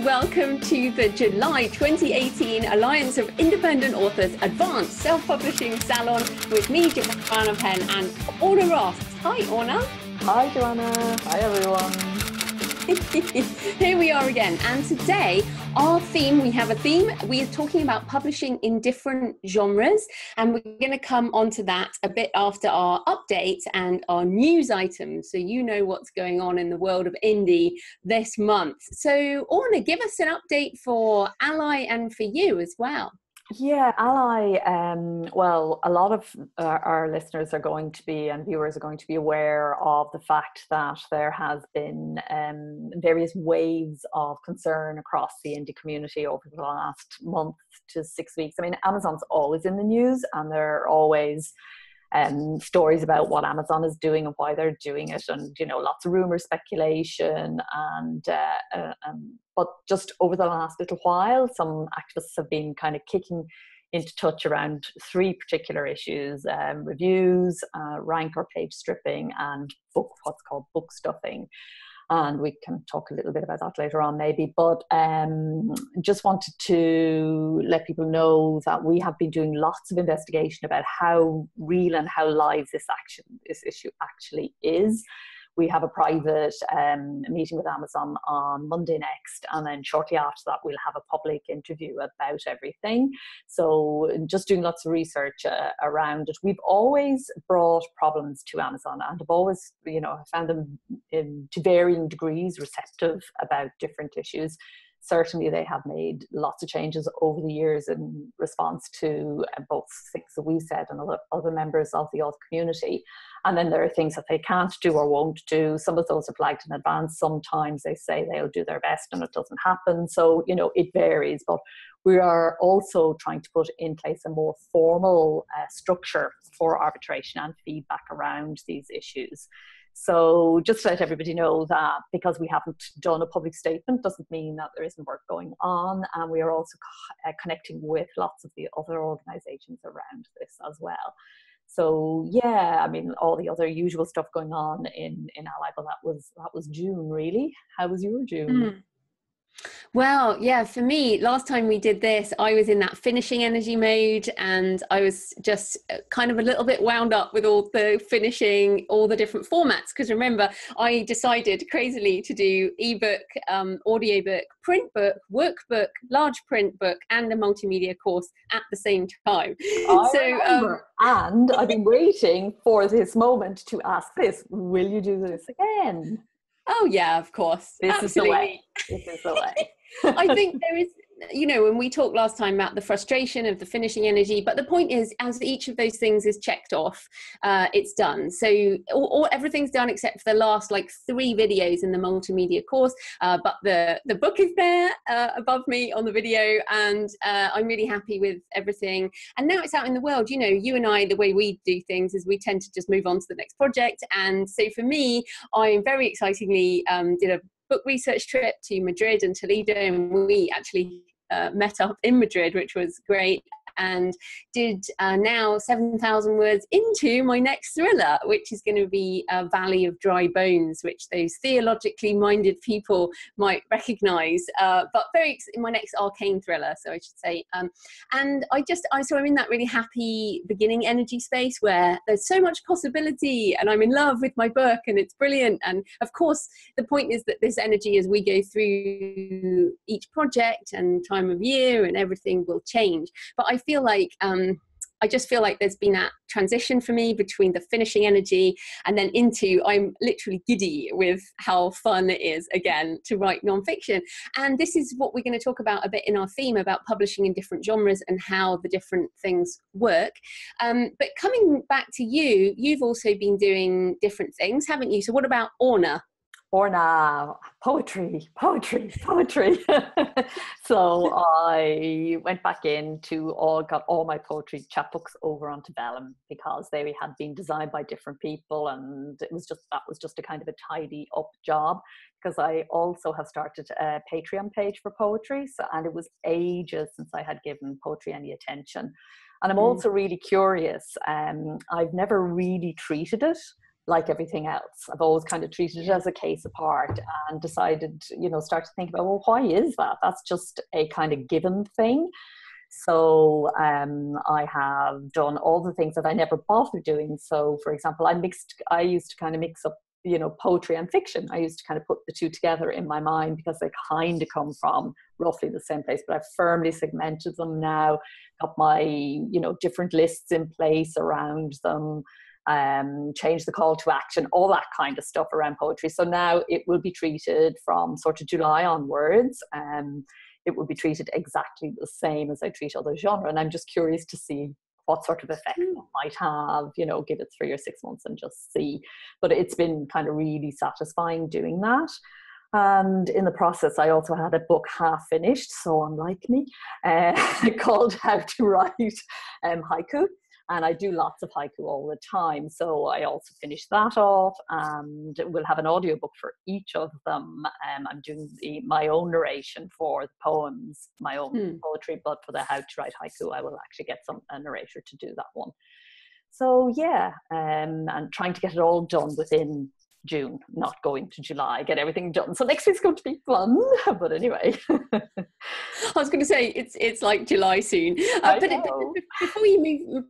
welcome to the July 2018 Alliance of Independent Authors Advanced Self-Publishing Salon with me, Joanna Penn, and Orna Ross. Hi, Orna. Hi, Joanna. Hi, everyone. Here we are again, and today our theme, we have a theme. We are talking about publishing in different genres, and we're going to come onto that a bit after our update and our news items, so you know what's going on in the world of indie this month. So, Orna, give us an update for AskALLi and for you as well. Yeah, AskALLi, well, a lot of our listeners are going to be, and viewers are going to be aware of the fact that there has been various waves of concern across the indie community over the last month to 6 weeks. I mean, Amazon's always in the news, and there are always stories about what Amazon is doing and why they're doing it, and lots of rumor, speculation, and but just over the last little while, some activists have been kind of kicking into touch around three particular issues: reviews, rank or page stripping, and what's called book stuffing. And we can talk a little bit about that later on maybe, but just wanted to let people know that we have been doing lots of investigation about how real and how live this issue actually is. We have a private meeting with Amazon on Monday next, and then shortly after that we'll have a public interview about everything. So just doing lots of research around it. We've always brought problems to Amazon, and have always, found them to varying degrees receptive about different issues. Certainly they have made lots of changes over the years in response to both things that we said and other members of the author community. And then there are things that they can't do or won't do. Some of those are flagged in advance. Sometimes they say they'll do their best and it doesn't happen. So, it varies. But we are also trying to put in place a more formal structure for arbitration and feedback around these issues. So just to let everybody know that because we haven't done a public statement doesn't mean that there isn't work going on. And we are also connecting with lots of the other organisations around this as well. So yeah, I mean, all the other usual stuff going on in AskALLi, but that was June really. How was your June? Well, yeah, for me, last time we did this, I was in that finishing energy mode, and I was just kind of a little bit wound up with all the finishing, all the different formats. Because remember, I decided crazily to do ebook, audiobook, print book, workbook, large print book, and a multimedia course at the same time. And I've been waiting for this moment to ask this. Will you do this again? Oh yeah, of course. This Absolutely. This is the way. I think there is, when we talked last time about the frustration of the finishing energy, but the point is, as each of those things is checked off, it's done. So everything's done except for the last 3 videos in the multimedia course, but the book is there above me on the video, and I'm really happy with everything. And now it's out in the world. You and I, the way we do things is we tend to just move on to the next project. And so for me, I very excitingly did a book research trip to Madrid and Toledo, and we actually met up in Madrid, which was great, and did now 7,000 words into my next thriller, which is going to be Valley of Dry Bones, which those theologically minded people might recognise, but in my next arcane thriller, so I should say. And so I'm in that really happy beginning energy space where there's so much possibility, and I'm in love with my book, and it's brilliant. And of course, the point is that this energy, as we go through each project and time of year and everything, will change. But I just feel like there's been that transition for me between the finishing energy and then into, I'm literally giddy with how fun it is again to write nonfiction. And this is what we're going to talk about a bit in our theme about publishing in different genres and how the different things work. But coming back to you, you've also been doing different things, haven't you? So what about Orna? Orna, poetry. So I went back in got all my poetry chapbooks over onto Vellum because they had been designed by different people, and that was just a kind of a tidy up job, because I also have started a Patreon page for poetry. And it was ages since I had given poetry any attention. And I'm also really curious. I've never really treated it like everything else. I've always kind of treated it as a case apart, and decided, start to think about, well, why is that? That's just a kind of given thing. So I have done all the things that I never bothered doing. So, for example, I used to kind of mix up, poetry and fiction. I used to kind of put the two together in my mind because they kind of come from roughly the same place, but I've firmly segmented them now, got my, different lists in place around them, change the call to action, all that kind of stuff around poetry. So now it will be treated from sort of July onwards. It will be treated exactly the same as I treat other genre. And I'm just curious to see what sort of effect it might have, give it 3 or 6 months and just see. But it's been kind of really satisfying doing that. And in the process, I also had a book half finished, so unlike me, called How to Write Haiku. And I do lots of haiku all the time. So I also finished that off, and we'll have an audiobook for each of them. I'm doing my own narration for the poems, my own poetry, but for the How to Write Haiku, I will actually get a narrator to do that one. So yeah, and trying to get it all done within June, not going to July, get everything done. So next week's going to be fun. But anyway. I was going to say it's like July soon. But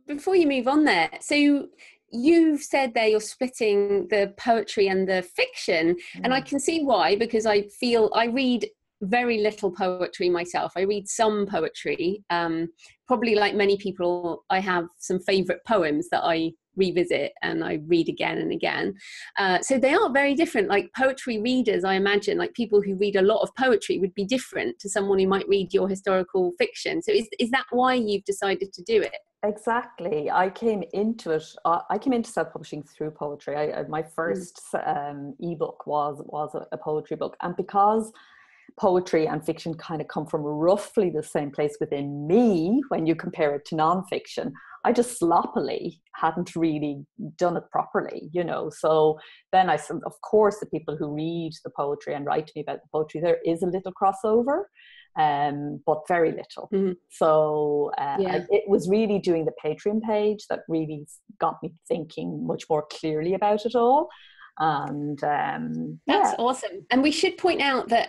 before you move on there, so you've said there you're splitting the poetry and the fiction, and I can see why, because I read very little poetry myself. I read some poetry. Probably like many people, I have some favourite poems that I revisit and I read again and again. So they are very different. Like poetry readers, I imagine, like people who read a lot of poetry would be different to someone who might read your historical fiction. So is that why you've decided to do it? Exactly. I came into self-publishing through poetry. My first ebook was a poetry book, and because poetry and fiction kind of come from roughly the same place within me when you compare it to nonfiction, I just sloppily hadn't really done it properly, So then of course, the people who read the poetry and write to me about the poetry, there is a little crossover, but very little. So it was really doing the Patreon page that really got me thinking much more clearly about it all. And that's awesome. And we should point out that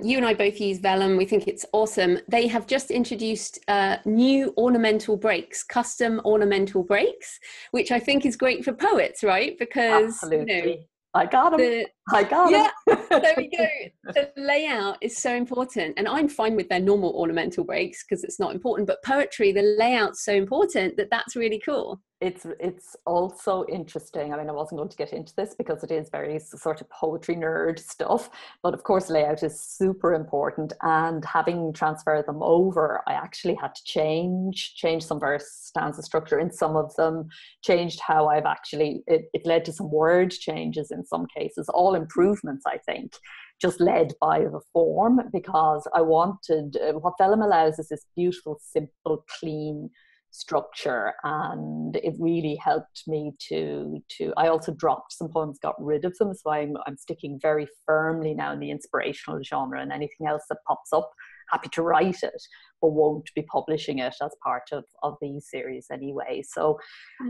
you and I both use Vellum. We think it's awesome. They have just introduced new ornamental breaks, custom ornamental breaks, which I think is great for poets, right? Because absolutely. I got them. Yeah, there we go. The layout is so important, and I'm fine with their normal ornamental breaks because it's not important. But poetry, the layout's so important that's really cool. It's also interesting. I mean, I wasn't going to get into this because it is very sort of poetry nerd stuff, but of course layout is super important. And having transferred them over, I actually had to change some verse stanza structure in some of them, changed how I've actually, it led to some word changes in some cases, all improvements, I think, just led by the form, because I wanted, what Vellum allows is this beautiful, simple, clean structure, and it really helped me to I also dropped some poems, got rid of them, so I'm sticking very firmly now in the inspirational genre, and anything else that pops up, happy to write it, but won't be publishing it as part of these series anyway. So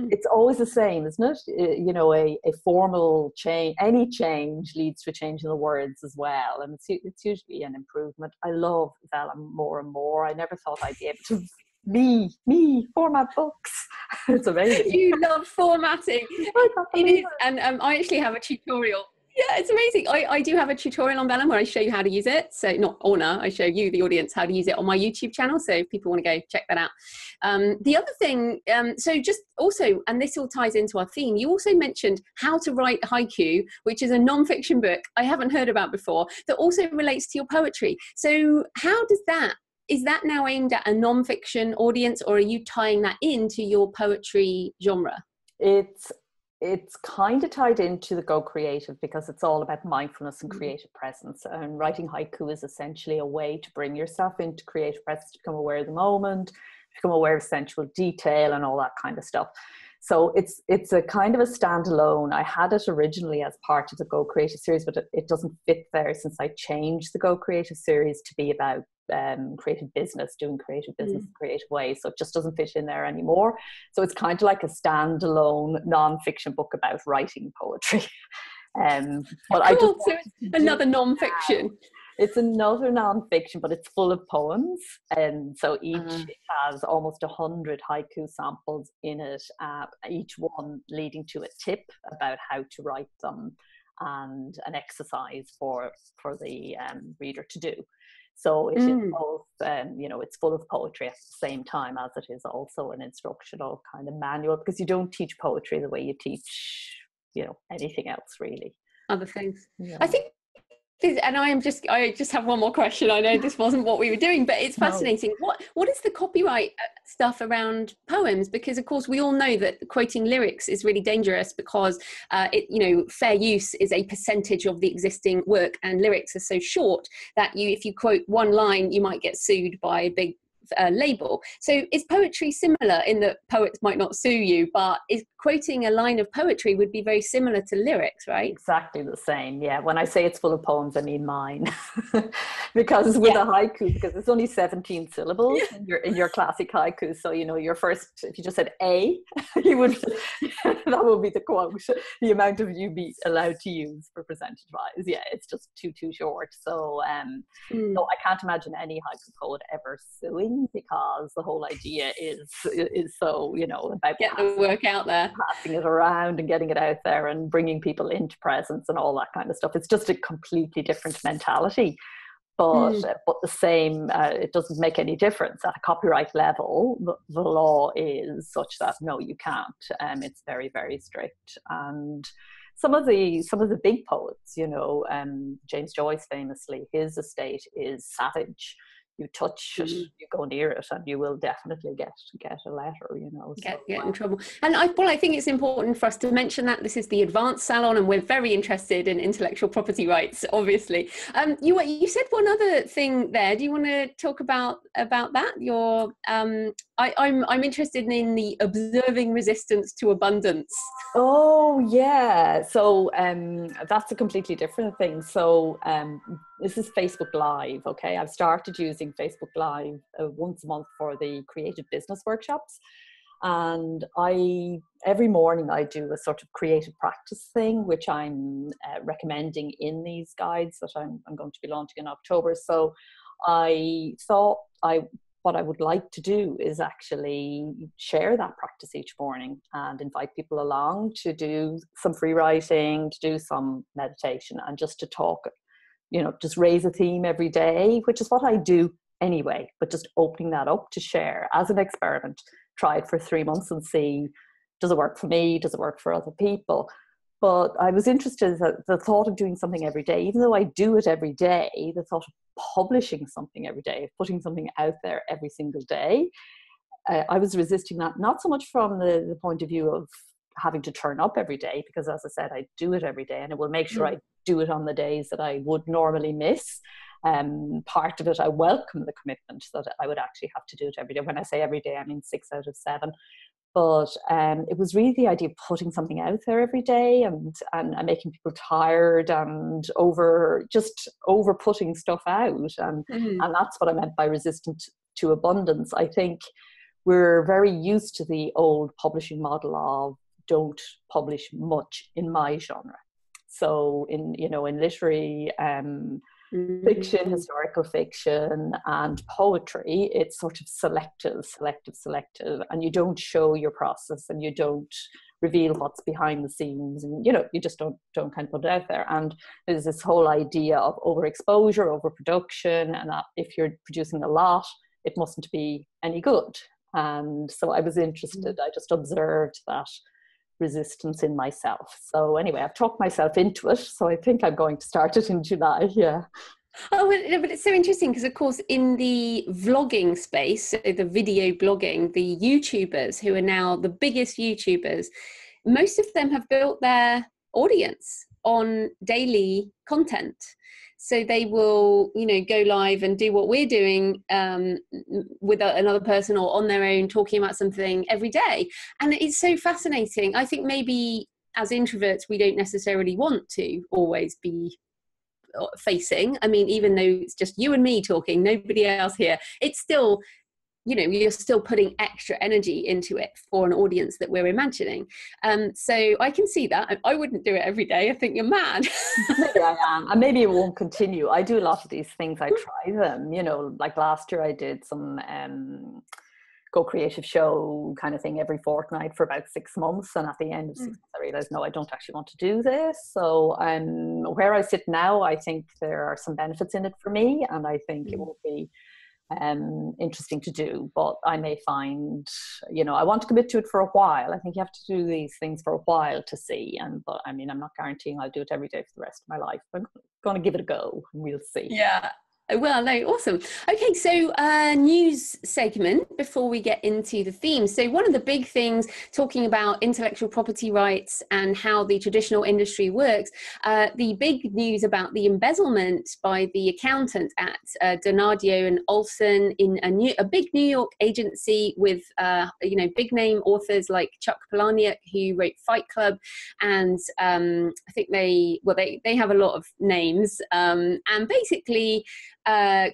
it's always the same, isn't it? A formal change, any change leads to a change in the words as well, and it's usually an improvement. I love Vellum more and more. I never thought I'd be able to format books. It's amazing. You love formatting. It is, and I actually have a tutorial. Yeah, it's amazing. I do have a tutorial on Vellum where I show you how to use it. So not Orna, I show you, the audience, how to use it on my YouTube channel. So if people want to go check that out. The other thing, so just also, and this all ties into our theme, you also mentioned How to Write Haiku, which is a non-fiction book I haven't heard about before that also relates to your poetry. So how does that, is that now aimed at a non-fiction audience, or are you tying that into your poetry genre? It's kind of tied into the Go Creative, because it's all about mindfulness and creative presence. And writing haiku is essentially a way to bring yourself into creative presence, to become aware of the moment, become aware of sensual detail and all that kind of stuff. So it's a kind of a standalone. I had it originally as part of the Go Creative series, but it doesn't fit there since I changed the Go Creative series to be about creative business, doing creative business in creative ways. So it just doesn't fit in there anymore. So it's kind of like a standalone non-fiction book about writing poetry. But I just so it's another non-fiction. It's another non-fiction, but it's full of poems, and so each has almost 100 haiku samples in it, each one leading to a tip about how to write them and an exercise for the reader to do. So it is both, it's full of poetry at the same time as it is also an instructional kind of manual, because you don't teach poetry the way you teach, anything else really. Other things. Yeah. I think, and I just have one more question. I know this wasn't what we were doing, but it's fascinating. No. What is the copyright stuff around poems? Because of course we all know that quoting lyrics is really dangerous, because fair use is a percentage of the existing work, and lyrics are so short that if you quote one line, you might get sued by a big label. So is poetry similar in that poets might not sue you, but is quoting a line of poetry would be very similar to lyrics, right? Exactly the same. Yeah. When I say it's full of poems, I mean mine. Because with a haiku, because it's only 17 syllables in your classic haiku. So, your first, if you just said A, you would, that would be the quote, the amount of you be allowed to use for percentage wise. Yeah, it's just too short. So, so I can't imagine any haiku poet ever suing, because the whole idea is so, about get the work out there, passing it around and getting it out there and bringing people into presence and all that kind of stuff. It's just a completely different mentality, but the same. It doesn't make any difference at a copyright level. The law is such that no, you can't. It's very, very strict. And some of the big poets, James Joyce famously, his estate is savage. You touch it, you go near it, and you will definitely get a letter, Get in trouble. And I think it's important for us to mention that this is the Advanced Salon, and we're very interested in intellectual property rights, obviously. You said one other thing there. Do you want to talk about that? I'm interested in the observing resistance to abundance. Oh yeah, so that's a completely different thing. So this is Facebook Live. Okay, I've started using Facebook Live once a month for the creative business workshops, and every morning I do a sort of creative practice thing, which I'm recommending in these guides that I'm going to be launching in October. So I thought what I would like to do is actually share that practice each morning and invite people along to do some free writing, to do some meditation, and just to talk, just raise a theme every day, which is what I do anyway, but just opening that up to share as an experiment. Try it for 3 months and see, does it work for me? Does it work for other people? But I was interested in the thought of doing something every day, even though I do it every day, the thought of publishing something every day, of putting something out there every single day, I was resisting that, not so much from the point of view of having to turn up every day, because as I said, I do it every day, and it will make sure I do it on the days that I would normally miss. Part of it, I welcome the commitment that I would actually have to do it every day. When I say every day, I mean 6 out of 7. But it was really the idea of putting something out there every day and making people tired and over putting stuff out. And that's what I meant by resistant to abundance. I think we're very used to the old publishing model of don't publish much in my genre. So in literary fiction, historical fiction, and poetry, it's sort of selective, and you don't show your process, and you don't reveal what's behind the scenes, and you just don't kind of put it out there. And there's this whole idea of overexposure, overproduction, and that if you're producing a lot, it mustn't be any good. And so I was interested. I just observed that resistance in myself. So anyway, I've talked myself into it, so I think I'm going to start it in July. Yeah. Oh, but it's so interesting because, of course, in the vlogging space, so the video blogging, the YouTubers who are now the biggest YouTubers, most of them have built their audience on daily content. So they will, you know, go live and do what we're doing with another person or on their own, talking about something every day. And it's so fascinating. I think maybe as introverts, we don't necessarily want to always be facing. I mean, even though it's just you and me talking, nobody else here, it's still, you know, you're still putting extra energy into it for an audience that we're imagining. So I can see that. I wouldn't do it every day. I think you're mad. Maybe I am, and maybe it won't continue. I do a lot of these things. I try them, you know, like last year I did some Go Creative Show kind of thing every fortnight for about 6 months, and at the end of 6 months I realized, no, I don't actually want to do this. So where I sit now, I think there are some benefits in it for me, and I think it will be interesting to do. But I may find, you know, I want to commit to it for a while. I think you have to do these things for a while to see, but I mean, I'm not guaranteeing I'll do it every day for the rest of my life. I'm going to give it a go, and we'll see. Yeah. Well, no, awesome. Okay, so news segment before we get into the theme. So one of the big things, talking about intellectual property rights and how the traditional industry works, the big news about the embezzlement by the accountant at Donadio and Olson in a big New York agency with you know, big name authors like Chuck Palahniuk, who wrote Fight Club, and I think they have a lot of names, and basically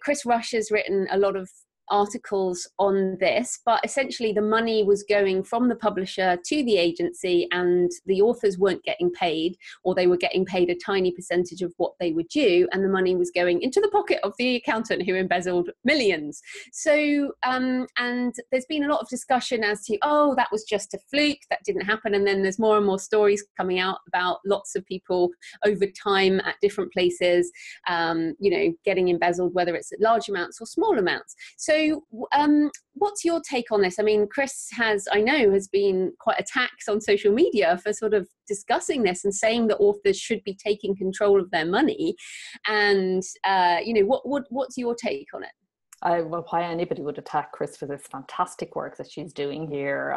Chris Rush has written a lot of articles on this, but essentially the money was going from the publisher to the agency, and the authors weren't getting paid, or they were getting paid a tiny percentage of what they were due, and the money was going into the pocket of the accountant who embezzled millions. So and there's been a lot of discussion as to, oh, that was just a fluke, that didn't happen, and then there's more and more stories coming out about lots of people over time at different places, you know, getting embezzled, whether it's at large amounts or small amounts. So what's your take on this? I mean, Chris has been quite attacked on social media for sort of discussing this and saying that authors should be taking control of their money. And, you know, what's your take on it? Well, why anybody would attack Chris for this fantastic work that she's doing here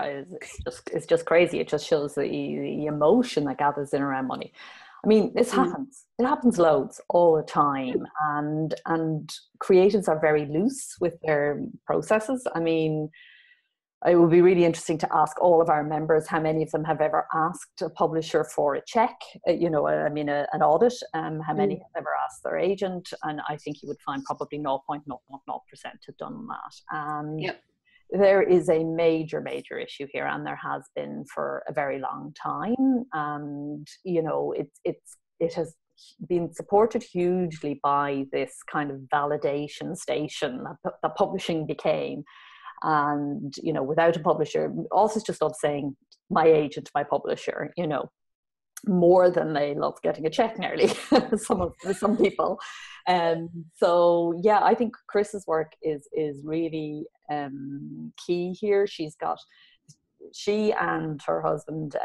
it's just crazy. It just shows the emotion that gathers in around money. I mean, this happens. It happens loads all the time, and creatives are very loose with their processes. I mean, it would be really interesting to ask all of our members how many of them have ever asked a publisher for a check, you know, I mean, an audit, how many have ever asked their agent, and I think you would find probably 0.000% have done that. And yep. There is a major issue here, and there has been for a very long time. And you know, it has been supported hugely by this kind of validation station that publishing became. And you know, without a publisher, authors just love saying my agent, my publisher, you know, more than they love getting a check nearly. some people. So yeah, I think Chris's work is really key here. She and her husband,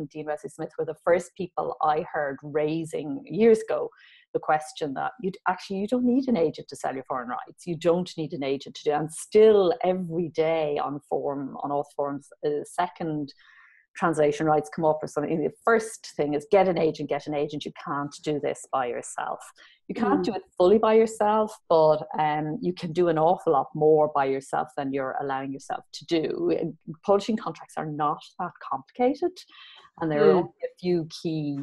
Dean Wesley Smith, were the first people I heard raising years ago the question that you don't need an agent to sell your foreign rights. You don't need an agent to do, and still every day on author forums, second translation rights come up or something. The first thing is get an agent. You can't do this by yourself. You can't do it fully by yourself, but you can do an awful lot more by yourself than you're allowing yourself to do. Publishing contracts are not that complicated, and there are only a few key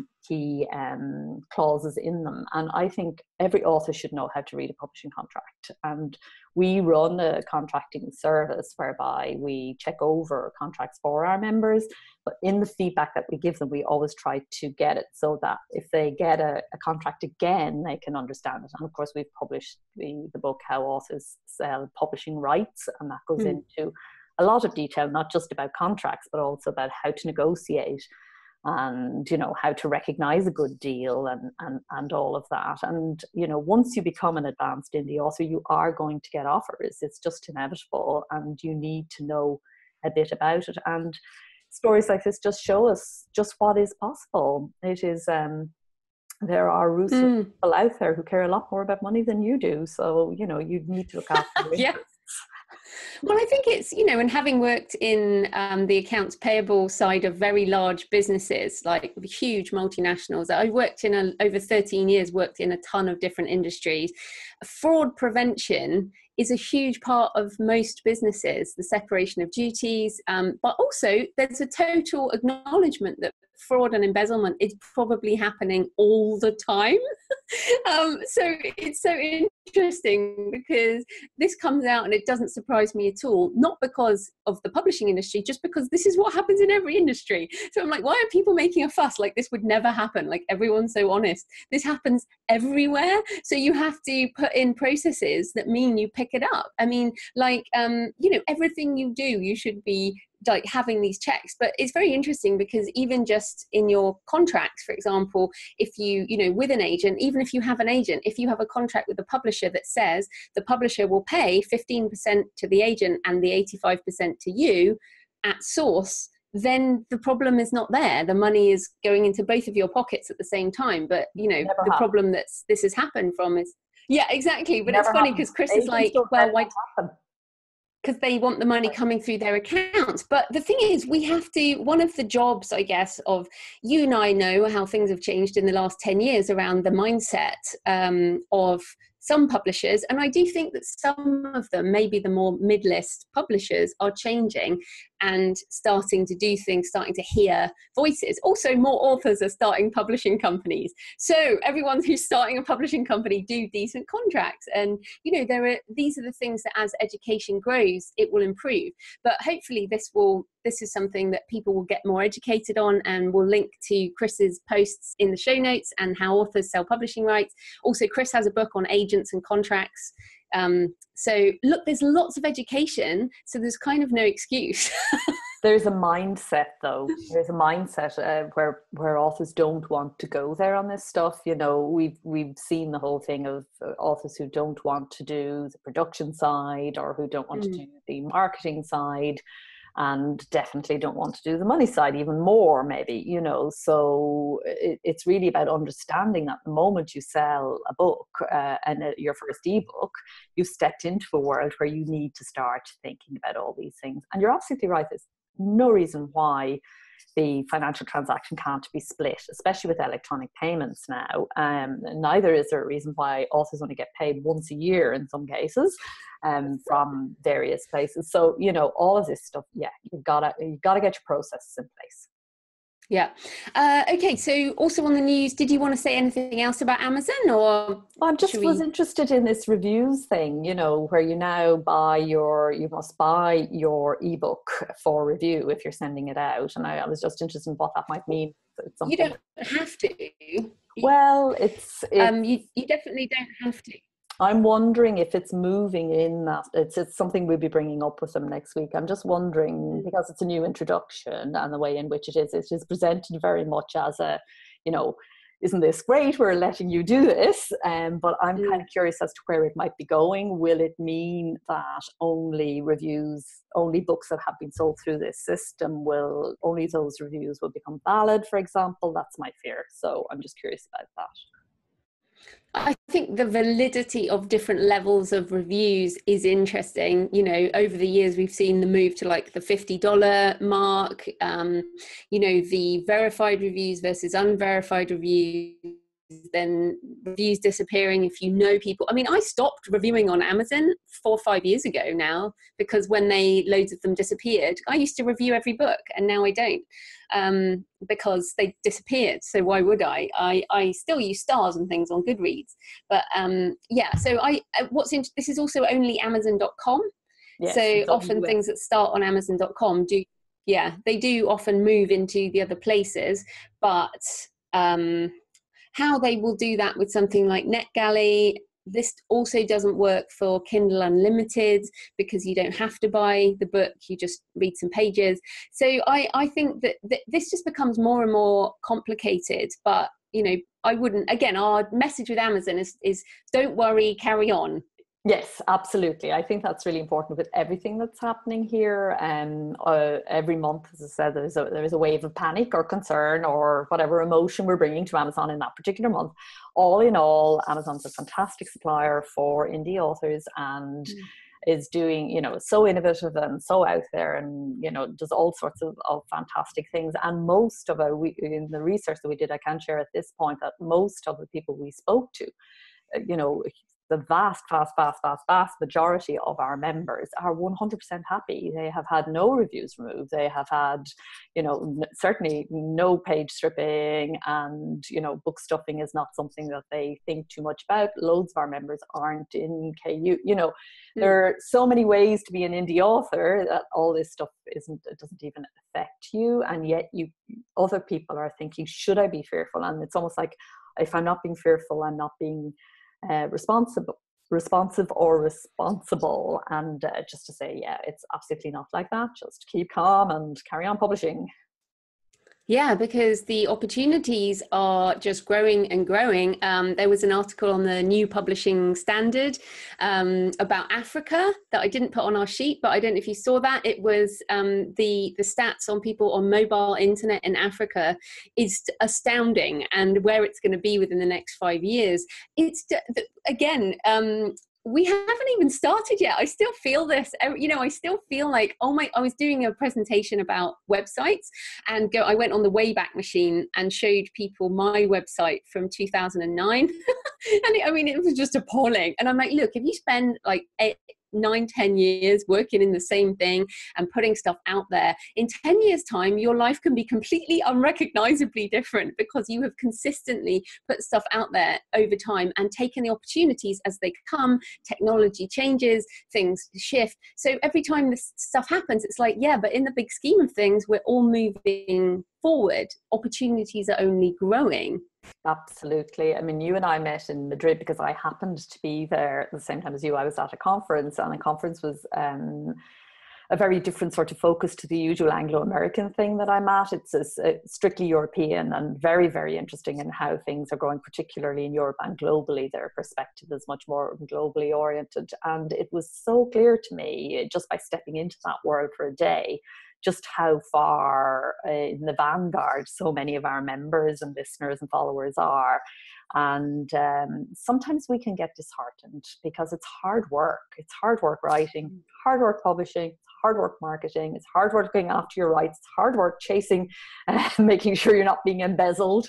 clauses in them. And I think every author should know how to read a publishing contract. And we run a contracting service whereby we check over contracts for our members, but in the feedback that we give them, we always try to get it so that if they get a contract again, they can understand it. And of course, we've published the book, How Authors Sell Publishing Rights, and that goes into a lot of detail, not just about contracts, but also about how to negotiate and, you know, how to recognize a good deal and all of that. And, you know, once you become an advanced indie author, you are going to get offers. It's just inevitable, and you need to know a bit about it. And stories like this just show us just what is possible. It is, there are ruthless people out there who care a lot more about money than you do. So, you know, you need to look after your interests. Well, I think it's, you know, and having worked in the accounts payable side of very large businesses, like huge multinationals, I worked in over 13 years, worked in a ton of different industries. Fraud prevention is a huge part of most businesses, the separation of duties, but also there's a total acknowledgement that fraud and embezzlement is probably happening all the time. So it's so interesting because this comes out and it doesn't surprise me at all, not because of the publishing industry, just because this is what happens in every industry. So I'm like, why are people making a fuss? Like, this would never happen. Like, everyone's so honest. This happens everywhere. So you have to put in processes that mean you pick it up. I mean, like, you know, everything you do, you should be like having these checks. But it's very interesting because even just in your contracts, for example, if you know, with an agent, even if you have an agent, if you have a contract with a publisher that says the publisher will pay 15% to the agent and the 85% to you at source, then the problem is not there. The money is going into both of your pockets at the same time. But, you know, the problem that this has happened from is, yeah, exactly. But it's funny because Chris is like, well, why? Because they want the money coming through their accounts. But the thing is, we have to, one of the jobs, I guess, of you and I know how things have changed in the last 10 years around the mindset of some publishers. And I do think that some of them, maybe the more mid-list publishers, are changing and starting to do things, starting to hear voices. Also, more authors are starting publishing companies. So everyone who's starting a publishing company do decent contracts. And, you know, these are the things that as education grows, it will improve. But hopefully this is something that people will get more educated on, and we'll link to Chris's posts in the show notes and how authors sell publishing rights. Also, Chris has a book on agents and contracts. So look, there's lots of education, so there's kind of no excuse. There's a mindset, though. There's a mindset where authors don't want to go there on this stuff. You know, we've seen the whole thing of authors who don't want to do the production side, or who don't want to do the marketing side, and definitely don't want to do the money side even more, maybe, you know. So it's really about understanding that the moment you sell a book and your first ebook, you've stepped into a world where you need to start thinking about all these things. And you're absolutely right. There's no reason why the financial transaction can't be split, especially with electronic payments now. Neither is there a reason why authors only get paid once a year in some cases from various places. So, you know, all of this stuff, yeah, you've got to get your processes in place. Yeah. Okay. So also on the news, did you want to say anything else about Amazon, or? I just was interested in this reviews thing, you know, where you now you must buy your ebook for review if you're sending it out. And I was just interested in what that might mean. You don't have to. Well, you definitely don't have to. I'm wondering if it's moving in that it's something we'll be bringing up with them next week. I'm just wondering, because it's a new introduction, and the way in which it is presented very much as a, you know, isn't this great? We're letting you do this. But I'm kind of curious as to where it might be going. Will it mean that only books that have been sold through this system only those reviews will become valid, for example? That's my fear. So I'm just curious about that. I think the validity of different levels of reviews is interesting. You know, over the years, we've seen the move to like the $50 mark, you know, the verified reviews versus unverified reviews, then reviews disappearing if you know people. I mean, I stopped reviewing on Amazon 4 or 5 years ago now, because when loads of them disappeared, I used to review every book, and now I don't, because they disappeared. So why would I? I still use stars and things on Goodreads, but yeah. So this is also only Amazon.com. Yes, so often things that start on Amazon.com they do often move into the other places, but how they will do that with something like NetGalley. This also doesn't work for Kindle Unlimited, because you don't have to buy the book, you just read some pages. So I think that this just becomes more and more complicated. But, you know, I wouldn't, again, our message with Amazon is don't worry, carry on. Yes, absolutely. I think that's really important with everything that's happening here. Every month, as I said, there's a wave of panic or concern or whatever emotion we're bringing to Amazon in that particular month. All in all, Amazon's a fantastic supplier for indie authors, and is doing, you know, so innovative and so out there, and, you know, does all sorts of fantastic things. And most of it, in the research that we did, I can share at this point that most of the people we spoke to, you know, the vast majority of our members are 100% happy. They have had no reviews removed. They have had, you know, certainly no page stripping, and, you know, book stuffing is not something that they think too much about. Loads of our members aren't in KU. You know, there are so many ways to be an indie author that all this stuff it doesn't even affect you. And yet other people are thinking, should I be fearful? And it's almost like, if I'm not being fearful, I'm not being responsive or responsible. And just to say, yeah, it's absolutely not like that. Just keep calm and carry on publishing. Yeah, because the opportunities are just growing and growing. There was an article on the New Publishing Standard about Africa that I didn't put on our sheet, but I don't know if you saw that. It was the stats on people on mobile internet in Africa is astounding, and where it's going to be within the next 5 years. It's again. We haven't even started yet. I still feel this, you know, I still feel like, I was doing a presentation about websites, and I went on the Wayback Machine and showed people my website from 2009. And it was just appalling. And I'm like, look, if you spend like 9-10 years working in the same thing and putting stuff out there, in 10 years time your life can be completely unrecognizably different, because you have consistently put stuff out there over time and taken the opportunities as they come. Technology changes, things shift, so every time this stuff happens, it's like, yeah, but in the big scheme of things, we're all moving forward. Opportunities are only growing. Absolutely. I mean, you and I met in Madrid because I happened to be there at the same time as you. I was at a conference, and the conference was a very different sort of focus to the usual Anglo-American thing that I'm at. It's strictly European, and very, very interesting in how things are going, particularly in Europe and globally. Their perspective is much more globally oriented. And it was so clear to me, just by stepping into that world for a day, just how far in the vanguard so many of our members and listeners and followers are. And sometimes we can get disheartened because it's hard work. It's hard work writing, hard work publishing, it's hard work marketing, it's hard work going after your rights, it's hard work chasing, making sure you're not being embezzled.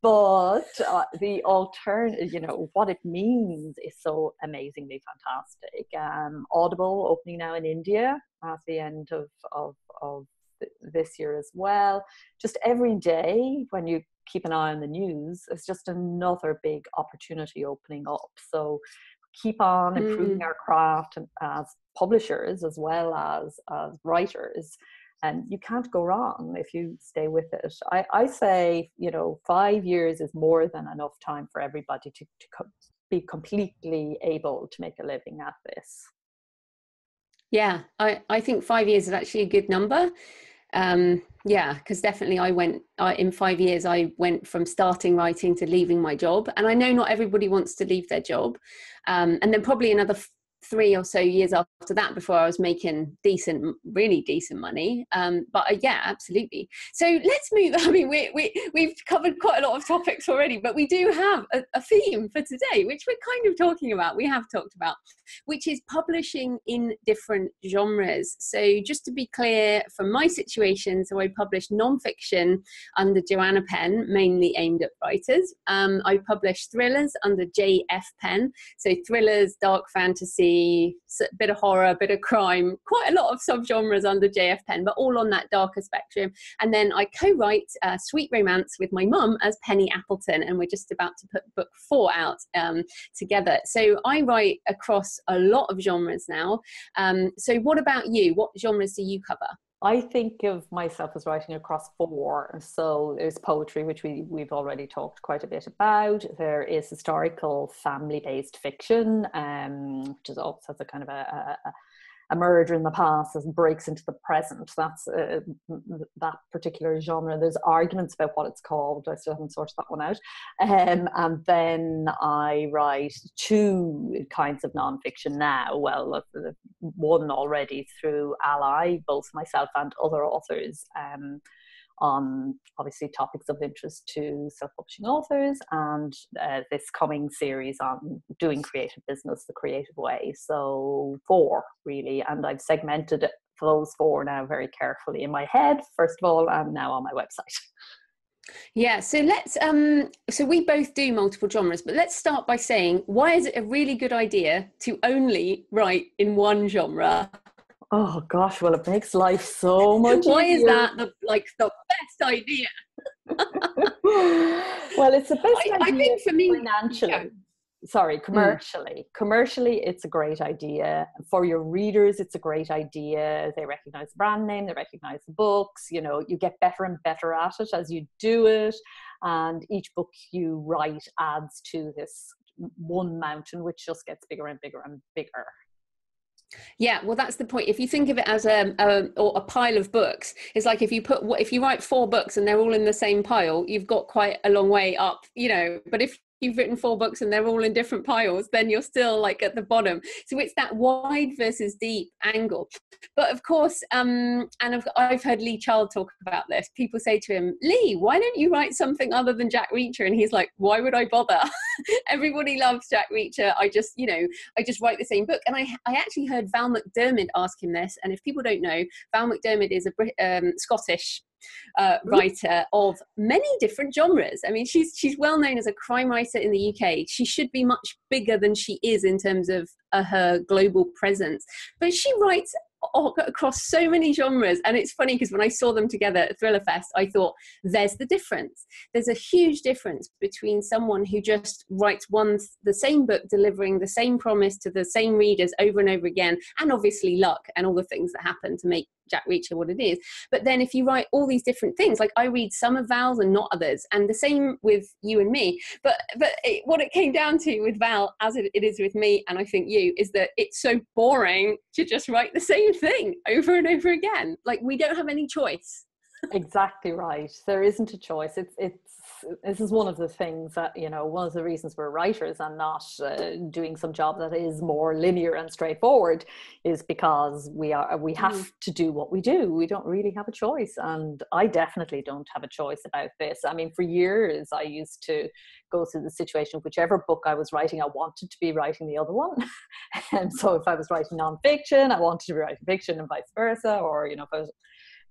But the alternative, you know, what it means is so amazingly fantastic. Audible opening now in India at the end of this year as well. Just every day when you keep an eye on the news, it's just another big opportunity opening up. So keep on improving our craft as publishers as well as writers. And you can't go wrong if you stay with it. I say, you know, 5 years is more than enough time for everybody to be completely able to make a living at this. Yeah, I think 5 years is actually a good number. Yeah, because definitely in 5 years, I went from starting writing to leaving my job. And I know not everybody wants to leave their job. And then probably another 3 or so years after that before I was making really decent money. But yeah, absolutely. So let's move. I mean, we've covered quite a lot of topics already, but we do have a theme for today, which we're kind of talking about. We have talked about, which is publishing in different genres. So just to be clear, from my situation, so I published nonfiction under Joanna Penn, mainly aimed at writers. I published thrillers under JF Penn. So thrillers, dark fantasy, a bit of horror, a bit of crime, quite a lot of subgenres under JF Penn, but all on that darker spectrum. And then I co-write Sweet Romance with my mum as Penny Appleton, and we're just about to put book 4 out together. So I write across a lot of genres now. So what about you? What genres do you cover? I think of myself as writing across 4. So there's poetry, which we've already talked quite a bit about. There is historical family-based fiction, which is also has a kind of a murder in the past as breaks into the present. That's that particular genre. There's arguments about what it's called. I still haven't sorted that one out. And then I write 2 kinds of nonfiction now. Well, one already through AskALLi, both myself and other authors on obviously topics of interest to self-publishing authors, and this coming series on doing creative business the creative way. So 4 really, and I've segmented those 4 now very carefully in my head, first of all, and now on my website. Yeah, so let's so we both do multiple genres, but let's start by saying, why is it a really good idea to only write in one genre? Oh gosh, well, it makes life so much easier. Why is that the best idea? Well, it's the best idea. I think for me, financially. yeah. Sorry, commercially. Commercially, it's a great idea. For your readers, it's a great idea. They recognize the brand name, they recognize the books, you know, you get better and better at it as you do it. And each book you write adds to this one mountain, which just gets bigger and bigger and bigger. Yeah, well, that's the point. If you think of it as a pile of books, it's like if you write 4 books and they're all in the same pile, you've got quite a long way up, you know. But if you've written 4 books and they're all in different piles, then you're still like at the bottom. So it's that wide versus deep angle. But of course, and I've heard Lee Child talk about this. People say to him, Lee, why don't you write something other than Jack Reacher? And he's like, why would I bother? Everybody loves Jack Reacher. I just write the same book. And I actually heard Val McDermid ask him this. And if people don't know, Val McDermid is a Scottish writer of many different genres. I mean, she's well known as a crime writer in the UK. She should be much bigger than she is in terms of her global presence. But she writes across so many genres, and it's funny because when I saw them together at Thriller Fest, I thought, there's the difference. There's a huge difference between someone who just writes the same book, delivering the same promise to the same readers over and over again, and obviously luck and all the things that happen to make Jack Reacher what it is. But then if you write all these different things, like I read some of Val's and not others, and the same with you and me, but what it came down to with Val, as it is with me, and I think you, is that it's so boring to just write the same thing over and over again. Like, we don't have any choice. Exactly right. There isn't a choice. This is one of the things that, you know, one of the reasons we're writers and not doing some job that is more linear and straightforward is because we have to do what we do. We don't really have a choice, and I definitely don't have a choice about this. I mean, for years I used to go through the situation, whichever book I was writing, I wanted to be writing the other one. And so if I was writing nonfiction, I wanted to be writing fiction, and vice versa. Or, you know, if I was,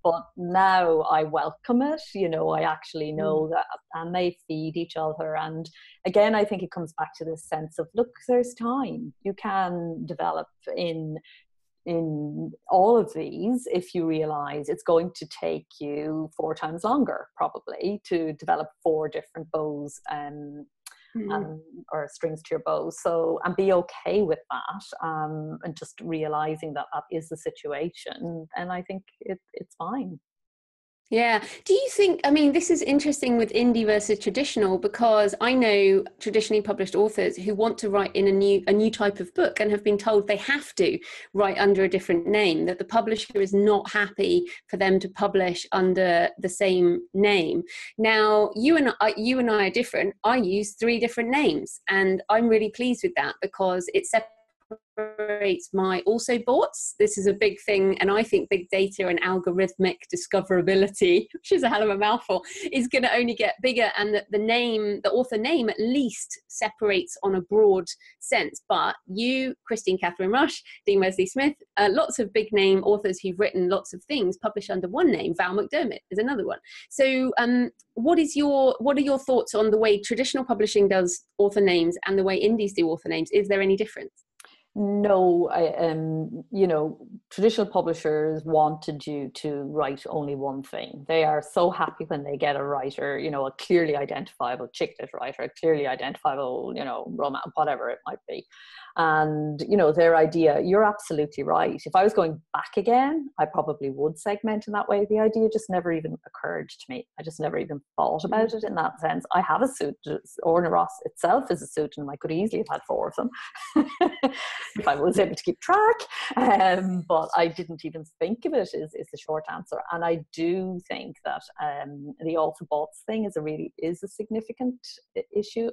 but now I welcome it, you know, I actually know that, and they feed each other. And again, I think it comes back to this sense of, look, there's time. You can develop in all of these if you realize it's going to take you 4 times longer, probably, to develop 4 different bows or strings to your bow. So, and be okay with that, and just realizing that that is the situation. And I think it's fine. Yeah. Do you think, I mean, this is interesting with indie versus traditional, because I know traditionally published authors who want to write in a new type of book and have been told they have to write under a different name, that the publisher is not happy for them to publish under the same name. Now, you and I are different. I use 3 different names, and I'm really pleased with that because it separates my also boughts. This is a big thing, and I think big data and algorithmic discoverability, which is a hell of a mouthful, is going to only get bigger, and the author name at least separates on a broad sense. But you, Christine Catherine Rush, Dean Wesley Smith, lots of big name authors who've written lots of things publish under one name. Val McDermid is another one. So what are your thoughts on the way traditional publishing does author names and the way indies do author names? Is there any difference? No, you know, traditional publishers wanted you to write only one thing. They are so happy when they get a writer, you know, a clearly identifiable chick lit writer, a clearly identifiable, you know, romance, whatever it might be. And, you know, their idea, you're absolutely right. If I was going back again, I probably would segment in that way. The idea just never even occurred to me. I just never even thought about it in that sense. I have a suit. Orna Ross itself is a suit, and I could easily have had 4 of them if I was able to keep track. But I didn't even think of it, is the short answer. And I do think that the author bots thing is a significant issue.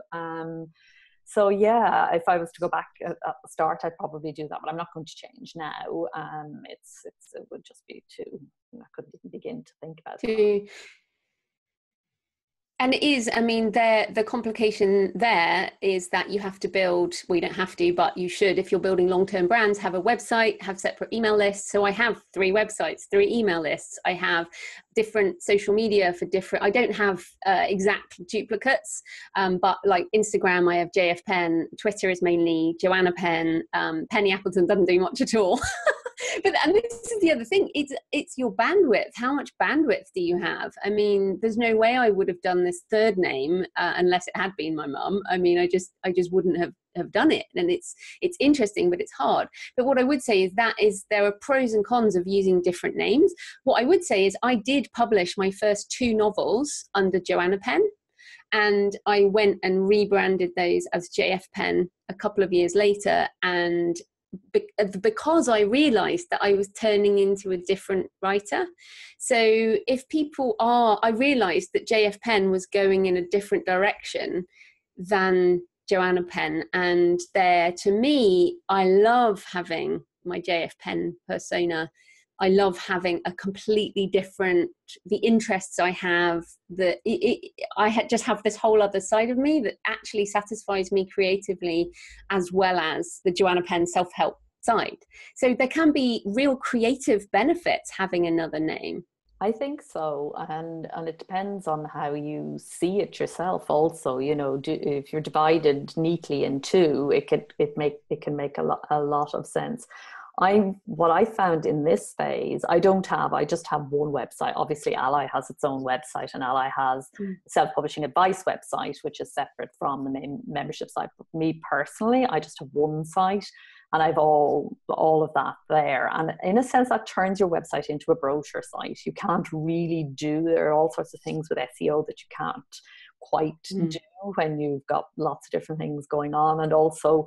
So yeah, if I was to go back at the start, I'd probably do that, but I'm not going to change now. It would just be I couldn't even begin to think about it. And it is, I mean, the complication there is that you have to build, well, you don't have to, but you should, if you're building long-term brands, have a website, have separate email lists. So I have 3 websites, 3 email lists. I have different social media for different, I don't have exact duplicates, but like Instagram, I have JF Penn, Twitter is mainly Joanna Penn, Penny Appleton doesn't do much at all. But and this is the other thing, it's your bandwidth. How much bandwidth do you have? I mean, there's no way I would have done this third name unless it had been my mum. I mean, I just wouldn't have done it. And it's interesting, but it's hard. But what I would say is there are pros and cons of using different names. What I would say is I did publish my first 2 novels under Joanna Penn, and I went and rebranded those as JF Penn a couple of years later, and because I realized that I was turning into a different writer. So if people I realized that JF Penn was going in a different direction than Joanna Penn. And to me, I love having my JF Penn persona. I love having a completely different, the interests I have, just have this whole other side of me that actually satisfies me creatively, as well as the Joanna Penn self-help side. So there can be real creative benefits having another name. I think so, and it depends on how you see it yourself. Also, you know, if you're divided neatly in 2, it can make a lot of sense. What I found in this phase, I just have one website. Obviously, AskALLi has its own website, and AskALLi has a self-publishing advice website, which is separate from the main membership site. But me personally, I just have one site, and I've all of that there. And in a sense, that turns your website into a brochure site. You can't really there are all sorts of things with SEO that you can't quite do when you've got lots of different things going on. And also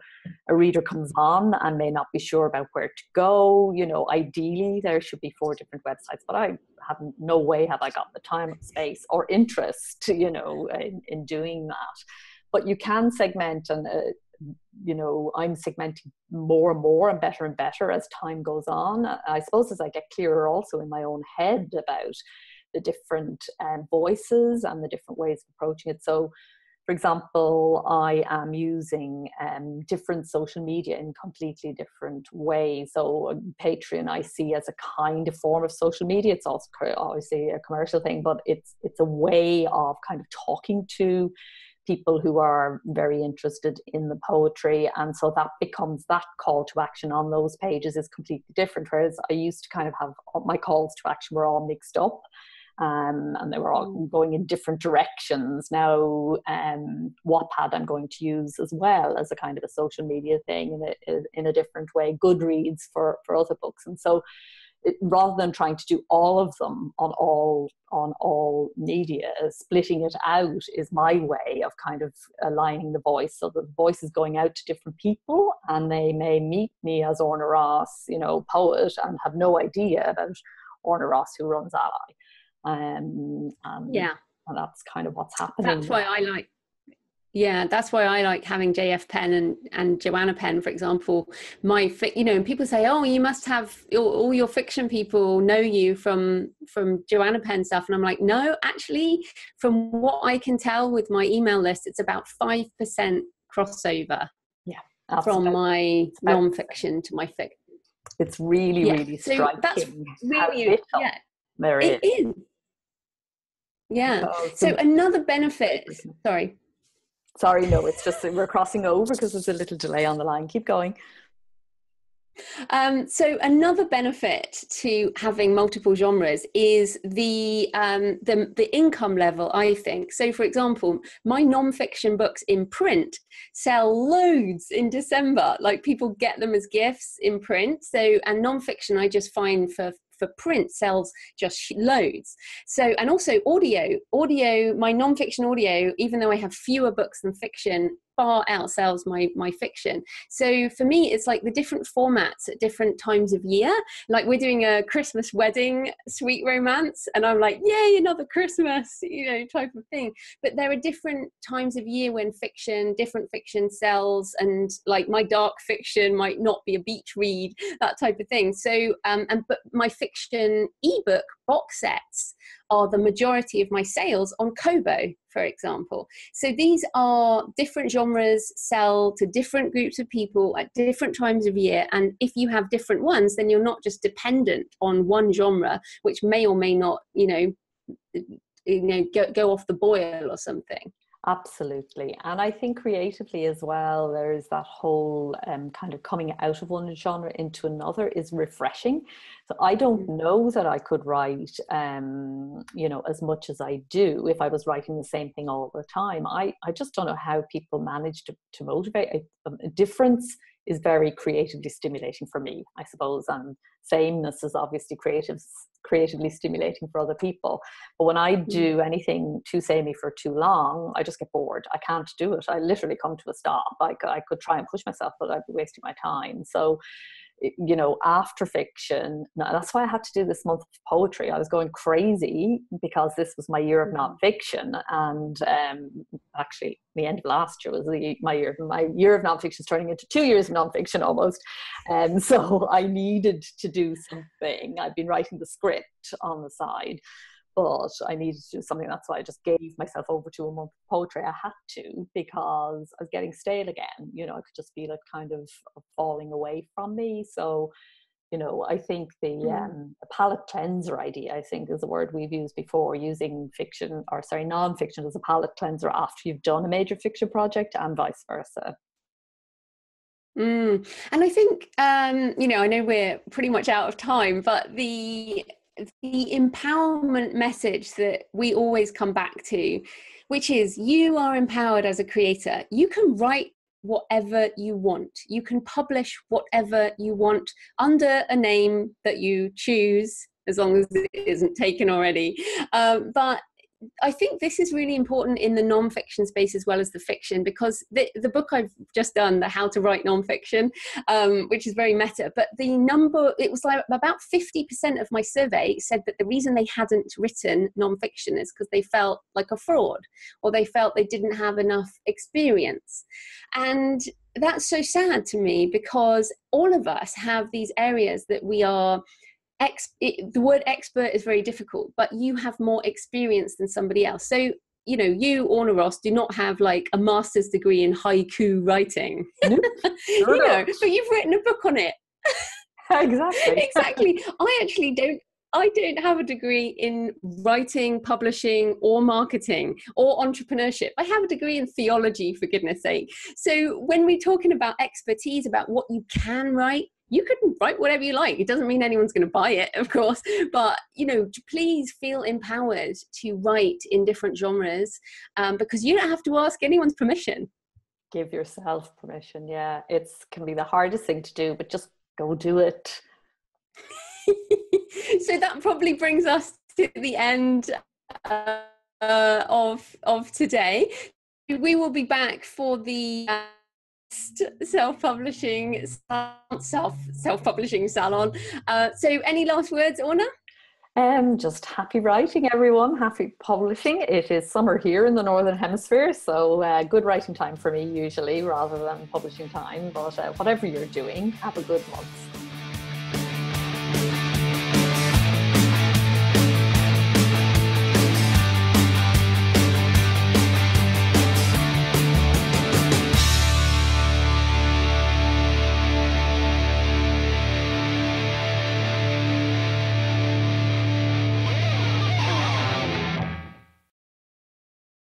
a reader comes on and may not be sure about where to go. You know, ideally there should be 4 different websites, but no way have I got the time, space or interest, you know, in doing that. But you can segment, and you know, I'm segmenting more and better as time goes on. I suppose as I get clearer also in my own head about the different voices and the different ways of approaching it. So, for example, I am using different social media in completely different ways. So Patreon I see as a kind of form of social media. It's also obviously a commercial thing, but it's a way of kind of talking to people who are very interested in the poetry. And so that call to action on those pages is completely different. Whereas I used to kind of have my calls to action were all mixed up. And they were all going in different directions. Now, Wattpad I'm going to use as well as a kind of a social media thing in a different way. Goodreads for other books. And so rather than trying to do all of them on all media, splitting it out is my way of kind of aligning the voice, so that the voice is going out to different people, and they may meet me as Orna Ross, you know, poet, and have no idea about Orna Ross who runs AskALLi. And that's kind of what's happening. That's why I like having JF Penn and Joanna Penn, for example. You know, and people say, oh, you must have all your fiction people know you from Joanna Penn stuff. And I'm like, no, actually, from what I can tell with my email list, it's about 5% crossover. Yeah, from my non-fiction to my fiction. It's really striking. So that's really there it is. Yeah. So another benefit. Sorry, no, it's just that we're crossing over because there's a little delay on the line. Keep going. So another benefit to having multiple genres is the income level, I think. So, for example, my non-fiction books in print sell loads in December. Like, people get them as gifts in print. So, and non-fiction, I just find for print sells just loads. So, and also audio, my non-fiction audio, even though I have fewer books than fiction, far outsells my fiction. So for me, it's like the different formats at different times of year. Like, we're doing a Christmas wedding sweet romance, and I'm like, yay, another Christmas, you know, type of thing. But there are different times of year when different fiction sells, and like my dark fiction might not be a beach read, that type of thing. So, but my fiction ebook box sets are the majority of my sales on Kobo, for example. So these are different genres, sell to different groups of people at different times of year. And if you have different ones, then you're not just dependent on one genre, which may or may not, go off the boil or something. Absolutely. And I think creatively as well, there's that whole kind of coming out of one genre into another is refreshing. So I don't know that I could write, as much as I do if I was writing the same thing all the time. I just don't know how people manage to motivate. A difference is very creatively stimulating for me, I suppose. And sameness is obviously creatively stimulating for other people. But when I do anything too samey for too long, I just get bored. I can't do it. I literally come to a stop. I could try and push myself, but I'd be wasting my time. So, after fiction, that's why I had to do this month of poetry. I was going crazy because this was my year of nonfiction, and actually the end of last year was my year of nonfiction is turning into 2 years of nonfiction almost, and so I needed to do something. I've been writing the script on the side, but I needed to do something. That's why I just gave myself over to a month of poetry. I had to, because I was getting stale again. I could just feel it kind of falling away from me. So, I think the palette cleanser idea, I think, is a word we've used before, using nonfiction as a palette cleanser after you've done a major fiction project, and vice versa. And I think, I know we're pretty much out of time, but the empowerment message that we always come back to, which is you are empowered as a creator. You can write whatever you want. You can publish whatever you want under a name that you choose, as long as it isn't taken already. But I think this is really important in the non-fiction space as well as the fiction, because the book I've just done, the How to Write Non-Fiction, which is very meta, but it was like about 50% of my survey said that the reason they hadn't written non-fiction is because they felt like a fraud, or they felt they didn't have enough experience. And that's so sad to me, because all of us have these areas that we are the word expert is very difficult, but you have more experience than somebody else. So, you, Orna Ross, do not have like a master's degree in haiku writing, Nope. But you've written a book on it. Exactly. I don't have a degree in writing, publishing, or marketing, or entrepreneurship. I have a degree in theology, for goodness sake. So when we're talking about expertise, about what you can write, you can write whatever you like. It doesn't mean anyone's going to buy it, of course, but please feel empowered to write in different genres, because you don't have to ask anyone's permission. Give yourself permission. Yeah, it can be the hardest thing to do, but just go do it. So that probably brings us to the end of today. We will be back for the self-publishing salon. So any last words, Orna? Just happy writing, everyone. Happy publishing. It is summer here in the Northern Hemisphere, so good writing time for me usually, rather than publishing time. But whatever you're doing, have a good month.